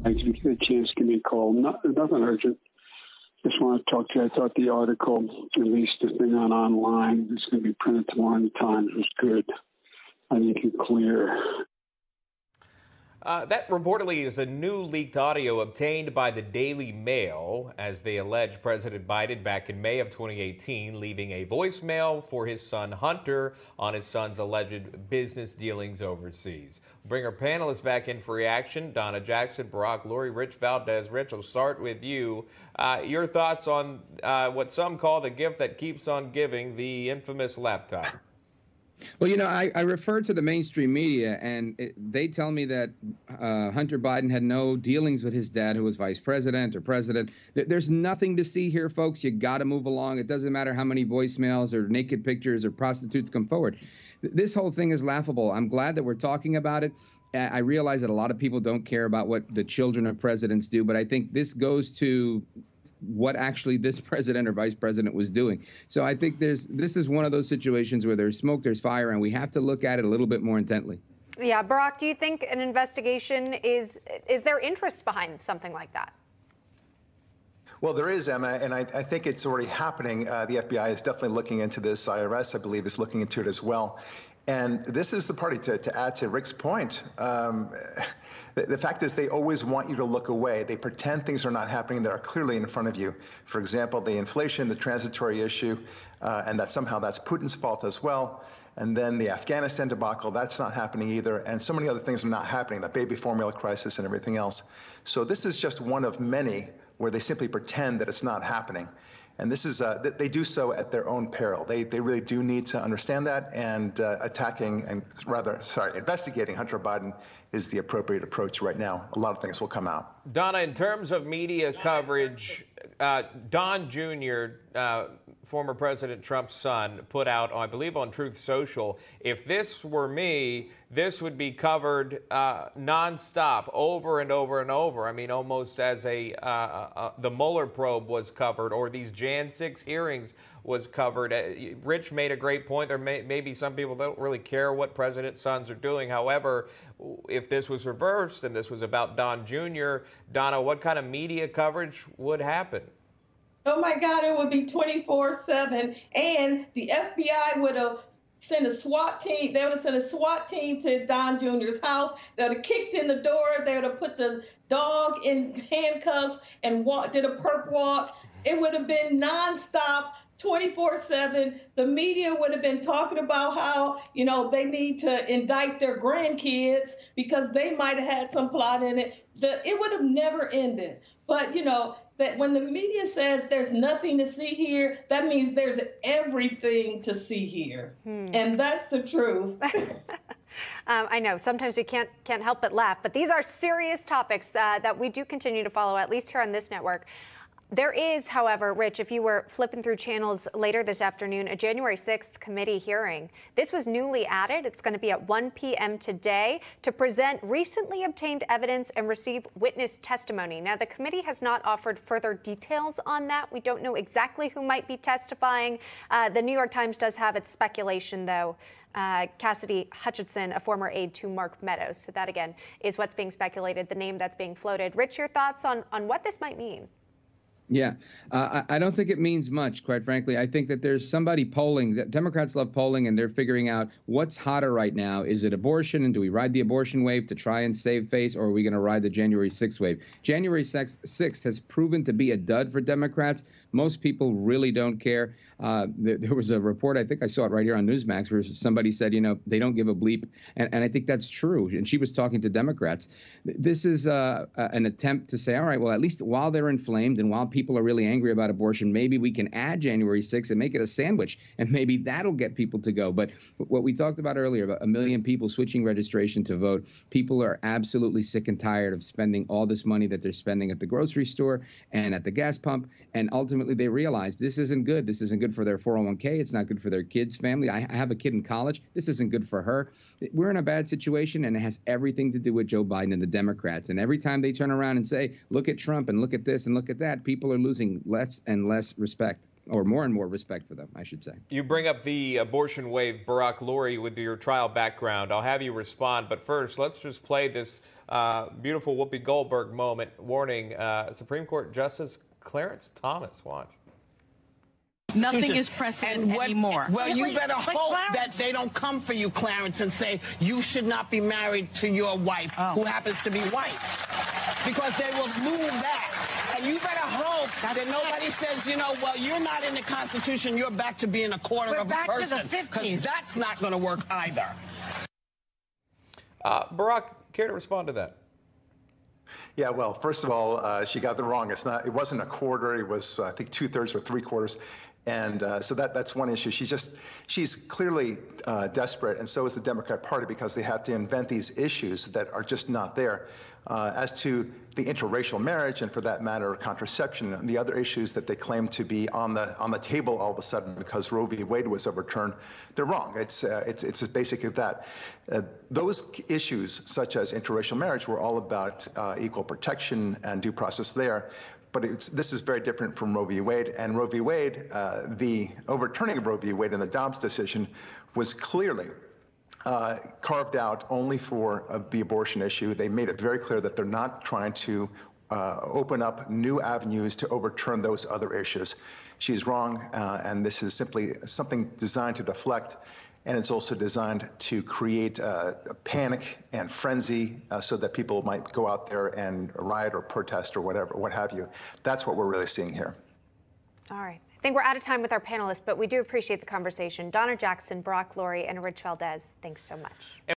If you get a chance, give me a call. Nothing urgent. Just want to talk to you. I thought the article, at least the thing online, it's going to be printed tomorrow in the Times, was good. I think it's clear. That reportedly is a new leaked audio obtained by the Daily Mail as they allege President Biden back in May of 2018 leaving a voicemail for his son Hunter on his son's alleged business dealings overseas. We'll bring our panelists back in for reaction. Donna Jackson, Barack Lurie, Rich Valdez. Rich, we'll start with you. Your thoughts on what some call the gift that keeps on giving, the infamous laptop. Well, you know, I refer to the mainstream media, and they tell me that Hunter Biden had no dealings with his dad, who was vice president or president. There's nothing to see here, folks. You got to move along. It doesn't matter how many voicemails or naked pictures or prostitutes come forward. This whole thing is laughable. I'm glad that we're talking about it. I realize that a lot of people don't care about what the children of presidents do, but I think this goes to what actually this president or vice president was doing. So I think this is one of those situations where there's smoke, there's fire, and we have to look at it a little bit more intently. Yeah, Barack, do you think an investigation is there interest behind something like that? Well, there is, Emma, and I think it's already happening. The FBI is definitely looking into this. IRS, I believe, is looking into it as well. And this is the party to add to Rick's point. The fact is they always want you to look away. They pretend things are not happening that are clearly in front of you. For example, the inflation, the transitory issue, and that somehow that's Putin's fault as well. And then the Afghanistan debacle, that's not happening either. And so many other things are not happening, the baby formula crisis and everything else. So this is just one of many where they simply pretend that it's not happening. And this is they do so at their own peril. They really do need to understand that, and investigating Hunter Biden is the appropriate approach right now. A lot of things will come out. Donna, in terms of media coverage, Don Jr., former President Trump's son, put out, I believe on Truth Social, if this were me, this would be covered nonstop, over and over and over. I mean, almost as the Mueller probe was covered, or these Jan 6 hearings was covered. Rich made a great point. There may be some people that don't really care what president's sons are doing. However, if this was reversed and this was about Don Jr., Donna, what kind of media coverage would happen? Oh my God, it would be 24/7, and the FBI would have sent a SWAT team. They would have sent a SWAT team to Don Jr.'s house. They would have kicked in the door. They would have put the dog in handcuffs and did a perp walk. It would have been nonstop, 24/7. The media would have been talking about how, you know, they need to indict their grandkids because they might have had some plot in it. It would have never ended. But, you know, that when the media says there's nothing to see here, that means there's everything to see here. And that's the truth. I know sometimes we can't help but laugh, but these are serious topics that we do continue to follow, at least here on this network. There is, however, Rich, if you were flipping through channels later this afternoon, a January 6th committee hearing. This was newly added. It's going to be at 1 p.m. today to present recently obtained evidence and receive witness testimony. Now, the committee has not offered further details on that. We don't know exactly who might be testifying. The New York Times does have its speculation, though. Cassidy Hutchinson, a former aide to Mark Meadows. So that, again, is what's being speculated, the name that's being floated. Rich, your thoughts on what this might mean? Yeah, I don't think it means much, quite frankly. I think that there's somebody polling. Democrats love polling, and they're figuring out what's hotter right now. Is it abortion, and do we ride the abortion wave to try and save face, or are we going to ride the January 6th wave? January 6th has proven to be a dud for Democrats. Most people really don't care. There was a report, I think I saw it right here on Newsmax, where somebody said, you know, they don't give a bleep. And I think that's true. And she was talking to Democrats. This is an attempt to say, all right, well, at least while they're inflamed and while people are really angry about abortion, maybe we can add January 6th and make it a sandwich, and maybe that'll get people to go. But what we talked about earlier, about 1 million people switching registration to vote, people are absolutely sick and tired of spending all this money that they're spending at the grocery store and at the gas pump. And ultimately, they realize this isn't good. This isn't good for their 401k. It's not good for their kids' family. I have a kid in college. This isn't good for her. We're in a bad situation, and it has everything to do with Joe Biden and the Democrats. And every time they turn around and say, look at Trump and look at this and look at that, people people are losing less and less respect, or more and more respect for them, I should say. You bring up the abortion wave, Barack Lurie, with your trial background. I'll have you respond, but first, let's just play this beautiful Whoopi Goldberg moment warning Supreme Court Justice Clarence Thomas. Watch. Nothing is precedent anymore. Well, you better hope that they don't come for you, Clarence, and say you should not be married to your wife, who happens to be white, because they will move that. And you better hope that nobody says, you know, well, you're not in the Constitution, you're back to being a quarter of a person, because that's not going to work either. Barack, care to respond to that? Yeah, well, first of all, she got it wrong. It wasn't a quarter. It was, I think, 2/3 or 3/4. And so that's one issue. She's clearly desperate, and so is the Democrat Party, because they have to invent these issues that are just not there. As to the interracial marriage, and for that matter, contraception, and the other issues that they claim to be on the table all of a sudden because Roe v. Wade was overturned, they're wrong. It's as basic as that. Those issues, such as interracial marriage, were all about equal protection and due process there. But this is very different from Roe v. Wade. And Roe v. Wade, the overturning of Roe v. Wade in the Dobbs decision was clearly carved out only for the abortion issue. They made it very clear that they're not trying to open up new avenues to overturn those other issues. She's wrong, and this is simply something designed to deflect. And it's also designed to create a panic and frenzy so that people might go out there and riot or protest or whatever, what have you. That's what we're really seeing here. All right. I think we're out of time with our panelists, but we do appreciate the conversation. Donna Jackson, Barack Lurie, and Rich Valdez, thanks so much.